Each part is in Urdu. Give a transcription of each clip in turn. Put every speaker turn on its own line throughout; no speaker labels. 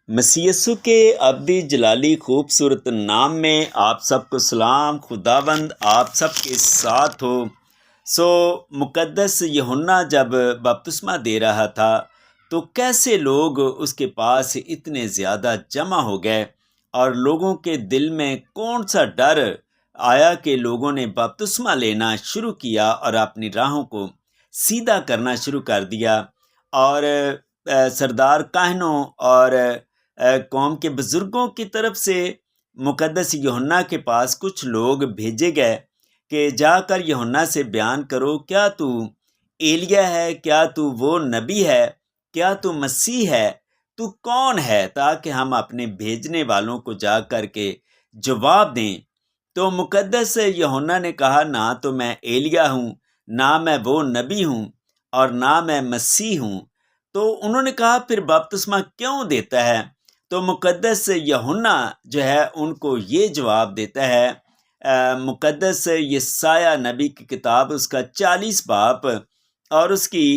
مسیح یسوع کے ابدی جلالی خوبصورت نام میں آپ سب کو سلام۔ خداوند آپ سب کے ساتھ ہو۔ مقدس یوحنا جب بپتسمہ دے رہا تھا تو کیسے لوگ اس کے پاس اتنے زیادہ جمع ہو گئے، اور لوگوں کے دل میں کون سا ڈر آیا کہ لوگوں نے بپتسمہ لینا شروع کیا اور اپنی راہوں کو سیدھا کرنا شروع کر دیا، اور سردار کاہنوں اور قوم کے بزرگوں کی طرف سے مقدس یوحنا کے پاس کچھ لوگ بھیجے گئے کہ جا کر یوحنا سے بیان کرو، کیا تو ایلیا ہے، کیا تو وہ نبی ہے، کیا تو مسیح ہے، تو کون ہے، تاکہ ہم اپنے بھیجنے والوں کو جا کر کے جواب دیں۔ تو مقدس یوحنا نے کہا، نہ تو میں ایلیا ہوں، نہ میں وہ نبی ہوں، اور نہ میں مسیح ہوں۔ تو انہوں نے کہا پھر بپتسمہ کیوں دیتا ہے؟ تو مقدس یوحنا جو ہے ان کو یہ جواب دیتا ہے، مقدس یسایہ نبی کی کتاب اس کا 40 باب اور اس کی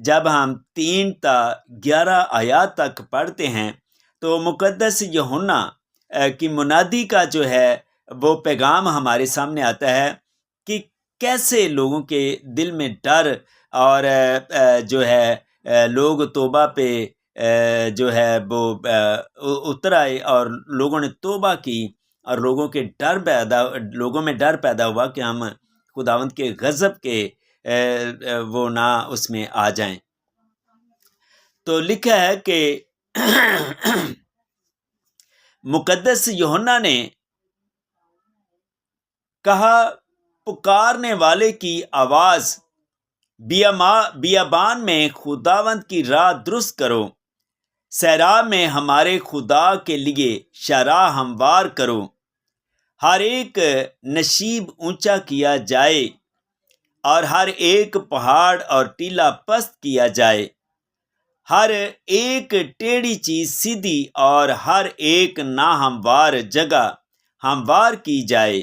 جب ہم 3 تا 11 آیات تک پڑھتے ہیں تو مقدس یوحنا کی منادی کا جو ہے وہ پیغام ہمارے سامنے آتا ہے کہ کیسے لوگوں کے دل میں ڈر اور جو ہے لوگ توبہ پہ جو ہے وہ اتر آئے، اور لوگوں نے توبہ کی، اور لوگوں میں ڈر پیدا ہوا کہ ہم خداوند کے غضب کے وہ نہ اس میں آ جائیں۔ تو لکھا ہے کہ مقدس یوحنا نے کہا، پکارنے والے کی آواز، بیابان میں خداوند کی راہ درست کرو، صحرا میں ہمارے خدا کے لیے شاہراہ ہموار کرو، ہر ایک نشیب اونچا کیا جائے اور ہر ایک پہاڑ اور ٹیلہ پست کیا جائے، ہر ایک ٹیڑھی چیز سیدھی اور ہر ایک ناہموار جگہ ہموار کی جائے،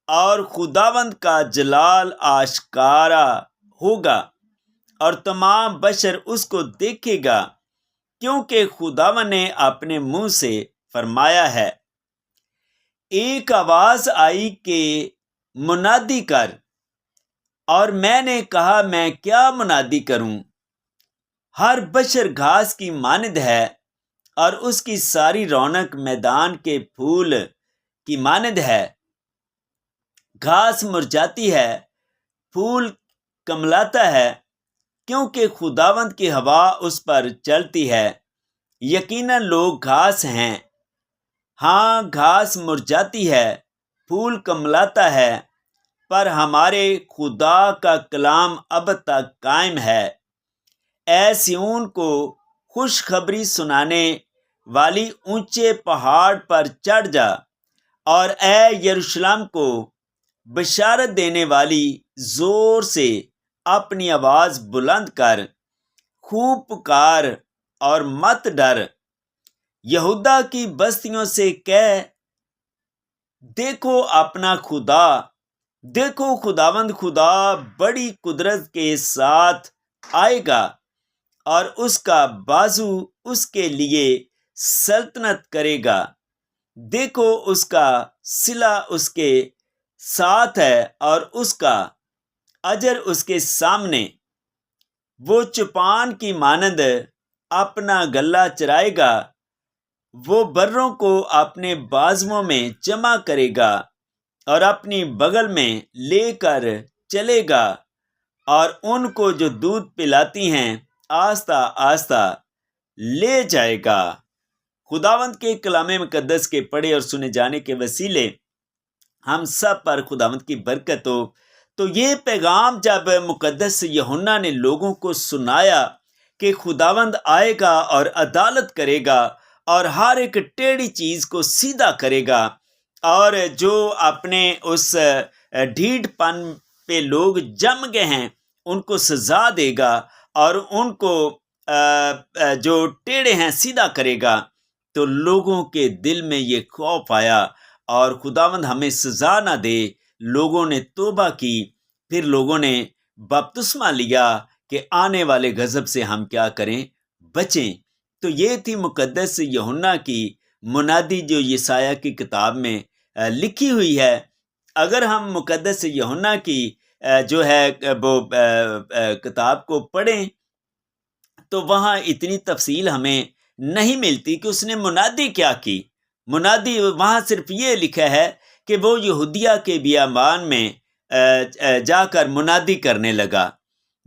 اور خداوند کا جلال آشکارا ہوگا اور تمام بشر اس کو دیکھے گا، کیونکہ خداوند نے اپنے منہ سے فرمایا ہے۔ ایک آواز آئی کہ منادی کر، اور میں نے کہا میں کیا منادی کروں؟ ہر بشر گھاس کی مانند ہے، اور اس کی ساری رونق میدان کے پھول کی مانند ہے۔ گھاس مرجھاتی ہے، پھول کملاتا ہے، کیونکہ خداوند کی ہوا اس پر چلتی ہے۔ یقیناً لوگ گھاس ہیں، ہاں گھاس مرجھاتی ہے، پھول کملاتا ہے، پر ہمارے خدا کا کلام اب تک قائم ہے۔ اے سیون کو خوشخبری سنانے والی اونچے پہاڑ پر چڑھ جا، اور اے یروشلم کو بشارت دینے والی زور سے اپنی آواز بلند کر، خوب پکار اور مت ڈر۔ یہودا کی بستیوں سے کہہ، دیکھو اپنا خدا، دیکھو خداوند خدا بڑی قدرت کے ساتھ آئے گا، اور اس کا بازو اس کے لیے سلطنت کرے گا۔ دیکھو اس کا صلہ اس کے ساتھ ہے، اور اس کا اجر اس کے سامنے۔ وہ چوپان کی مانند اپنا گلہ چرائے گا، وہ بروں کو اپنے بازوؤں میں جمع کرے گا اور اپنی بغل میں لے کر چلے گا، اور ان کو جو دودھ پلاتی ہیں آہستہ آہستہ لے جائے گا۔ خداوند کے کلام مقدس کے پڑھے اور سنے جانے کے وسیلے ہم سب پر خداوند کی برکت ہو۔ تو یہ پیغام جب مقدس یوحنا نے لوگوں کو سنایا کہ خداوند آئے گا اور عدالت کرے گا، اور ہر ایک ٹیڑھی چیز کو سیدھا کرے گا، اور جو اپنے اس ڈھیٹ پن پہ لوگ جم گئے ہیں ان کو سزا دے گا، اور ان کو جو ٹیڑھے ہیں سیدھا کرے گا، تو لوگوں کے دل میں یہ خوف آیا، اور خداوند ہمیں سزا نہ دے۔ لوگوں نے توبہ کی، پھر لوگوں نے بپتسمہ لیا کہ آنے والے غضب سے ہم کیا کریں؟ بچیں۔ تو یہ تھی مقدس یوحنا کی منادی جو یسایہ کی کتاب میں لکھی ہوئی ہے۔ اگر ہم مقدس یوحنا کی جو ہے وہ کتاب کو پڑھیں تو وہاں اتنی تفصیل ہمیں نہیں ملتی کہ اس نے منادی کیا کی۔ منادی وہاں صرف یہ لکھا ہے کہ وہ یہودیہ کے بیابان میں جا کر منادی کرنے لگا،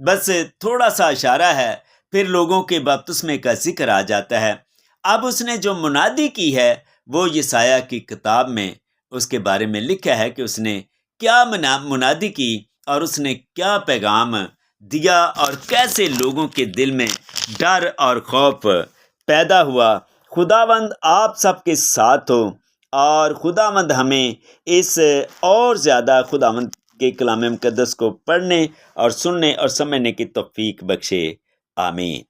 بس تھوڑا سا اشارہ ہے، پھر لوگوں کے بپتسمے کا ذکر آ جاتا ہے۔ اب اس نے جو منادی کی ہے وہ یسایہ کی کتاب میں اس کے بارے میں لکھا ہے کہ اس نے کیا منادی کی اور اس نے کیا پیغام دیا اور کیسے لوگوں کے دل میں ڈر اور خوف پیدا ہوا۔ خداوند آپ سب کے ساتھ ہو، اور خداوند ہمیں اس اور زیادہ خداوند کے کلام مقدس کو پڑھنے اور سننے اور سمجھنے کی توفیق بخشے۔ آمین۔